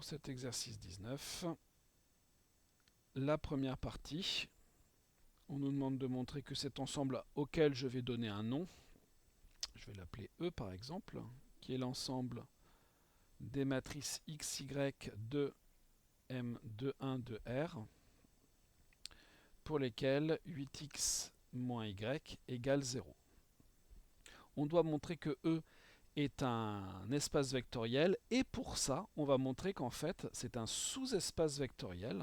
pour cet exercice 19. La première partie, on nous demande de montrer que cet ensemble auquel je vais donner un nom, je vais l'appeler E par exemple, qui est l'ensemble des matrices xy de M21 de R, pour lesquelles 8x moins y égale 0. On doit montrer que E est un espace vectoriel, et pour ça, on va montrer qu'en fait, c'est un sous-espace vectoriel.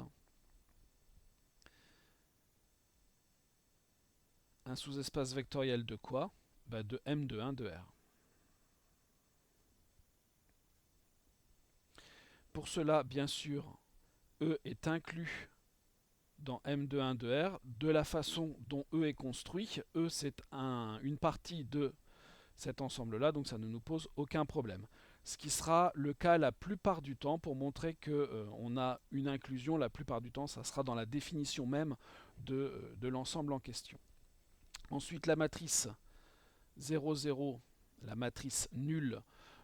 Un sous-espace vectoriel de quoi? De M21 de R. Pour cela, bien sûr, E est inclus dans M21 de R de la façon dont E est construit. E, c'est une partie de cet ensemble-là, donc ça ne nous pose aucun problème. Ce qui sera le cas la plupart du temps pour montrer qu'on a une inclusion, la plupart du temps, ça sera dans la définition même de l'ensemble en question. Ensuite, la matrice 0, 0, la matrice nulle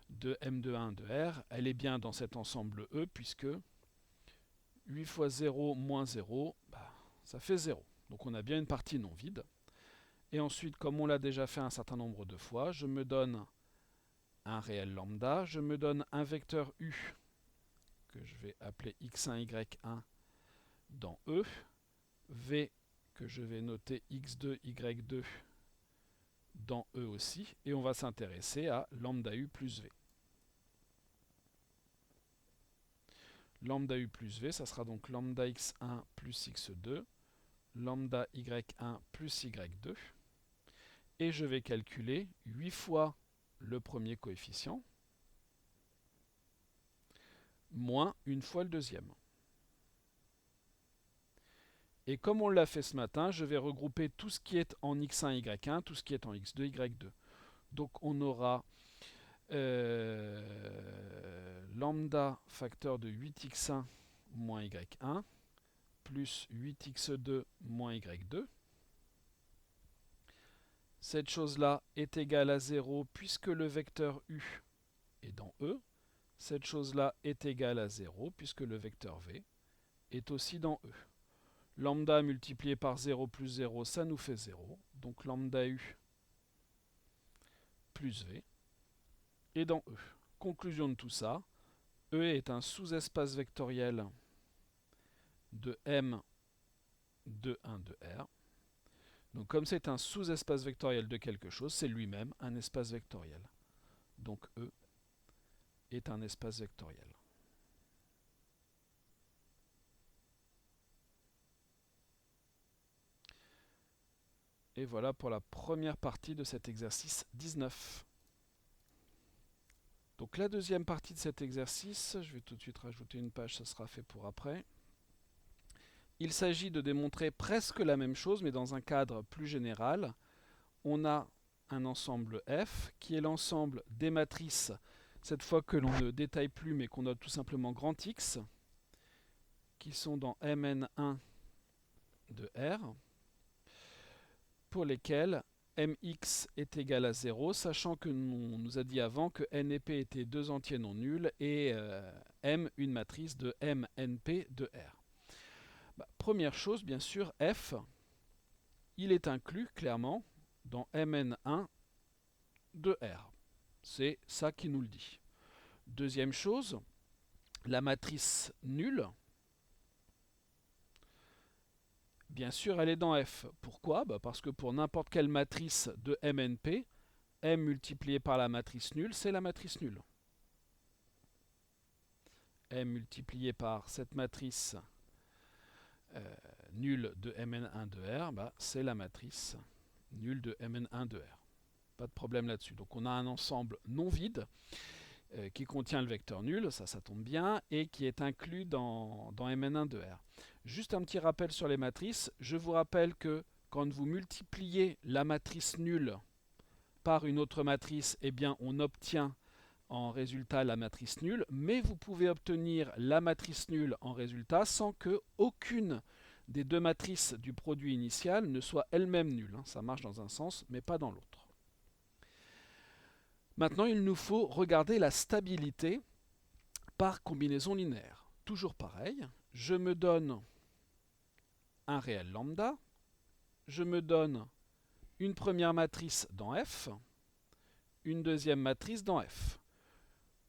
de M21 de R, elle est bien dans cet ensemble E, puisque 8 fois 0 moins 0, ça fait 0. Donc on a bien une partie non vide. Et ensuite, comme on l'a déjà fait un certain nombre de fois, je me donne un réel lambda, je me donne un vecteur U, que je vais appeler x1, y1 dans E, V, que je vais noter x2, y2 dans E aussi, et on va s'intéresser à lambda U plus V. Lambda U plus V, ça sera donc lambda x1 plus x2, lambda y1 plus y2, et je vais calculer 8 fois le premier coefficient, moins une fois le deuxième. Et comme on l'a fait ce matin, je vais regrouper tout ce qui est en x1, y1, tout ce qui est en x2, y2. Donc on aura lambda facteur de 8x1 moins y1 plus 8x2 moins y2. Cette chose-là est égale à 0 puisque le vecteur U est dans E. Cette chose-là est égale à 0 puisque le vecteur V est aussi dans E. Lambda multiplié par 0 plus 0, ça nous fait 0. Donc lambda U plus V est dans E. Conclusion de tout ça, E est un sous-espace vectoriel de M de 1 de R. Donc comme c'est un sous-espace vectoriel de quelque chose, c'est lui-même un espace vectoriel. Donc E est un espace vectoriel. Et voilà pour la première partie de cet exercice 19. Donc la deuxième partie de cet exercice, je vais tout de suite rajouter une page, ça sera fait pour après. Il s'agit de démontrer presque la même chose, mais dans un cadre plus général. On a un ensemble F, qui est l'ensemble des matrices, cette fois que l'on ne détaille plus, mais qu'on note tout simplement grand X, qui sont dans Mn1 de R, pour lesquelles Mx est égal à 0, sachant que on nous a dit avant que n et p étaient deux entiers non nuls, et M une matrice de Mnp de R. Première chose, bien sûr, F, il est inclus clairement dans Mn1 de R. C'est ça qui nous le dit. Deuxième chose, la matrice nulle, bien sûr, elle est dans F. Pourquoi? Parce que pour n'importe quelle matrice de MNP, M multiplié par la matrice nulle, c'est la matrice nulle. M multiplié par cette matrice nulle de Mn1 de R, c'est la matrice nulle de Mn1 de R. Pas de problème là-dessus. Donc on a un ensemble non vide qui contient le vecteur nul, ça tombe bien, et qui est inclus dans Mn1 de R. Juste un petit rappel sur les matrices. Je vous rappelle que quand vous multipliez la matrice nulle par une autre matrice, eh bien on obtient en résultat la matrice nulle, mais vous pouvez obtenir la matrice nulle en résultat sans que aucune des deux matrices du produit initial ne soit elle-même nulle. Ça marche dans un sens, mais pas dans l'autre. Maintenant, il nous faut regarder la stabilité par combinaison linéaire. Toujours pareil, je me donne un réel lambda, je me donne une première matrice dans F, une deuxième matrice dans F.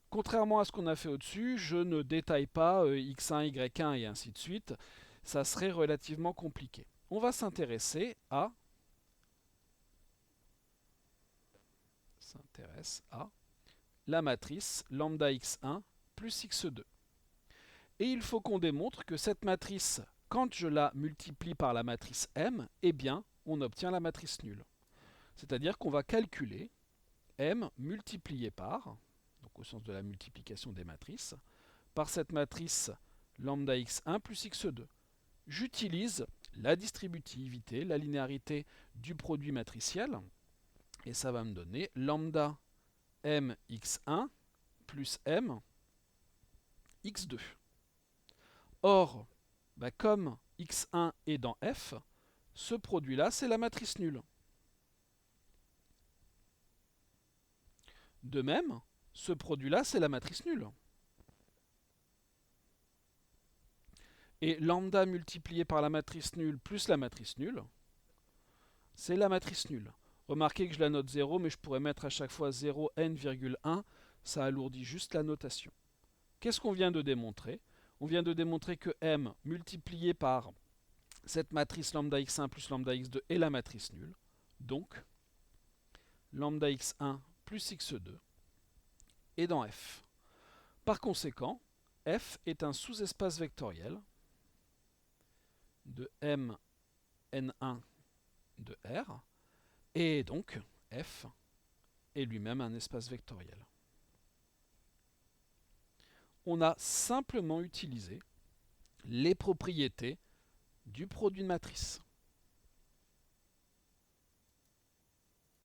Contrairement à ce qu'on a fait au-dessus, je ne détaille pas x1, y1 et ainsi de suite. Ça serait relativement compliqué. On va s'intéresser à la matrice lambda x1 plus x2. Et il faut qu'on démontre que cette matrice, quand je la multiplie par la matrice M, eh bien, on obtient la matrice nulle. C'est-à-dire qu'on va calculer M multiplié par, donc au sens de la multiplication des matrices, par cette matrice lambda x1 plus x2. J'utilise la distributivité, la linéarité du produit matriciel, et ça va me donner lambda m x1 plus m x2. Or, comme x1 est dans F, ce produit-là, c'est la matrice nulle. De même, ce produit-là, c'est la matrice nulle. Et lambda multiplié par la matrice nulle plus la matrice nulle, c'est la matrice nulle. Remarquez que je la note 0, mais je pourrais mettre à chaque fois 0 n,1, ça alourdit juste la notation. Qu'est-ce qu'on vient de démontrer? On vient de démontrer que m multiplié par cette matrice lambda x1 plus lambda x2 est la matrice nulle. Donc, lambda x1 plus x2 est dans F. Par conséquent, F est un sous-espace vectoriel de m n1 de R, et donc F est lui-même un espace vectoriel. On a simplement utilisé les propriétés du produit de matrice.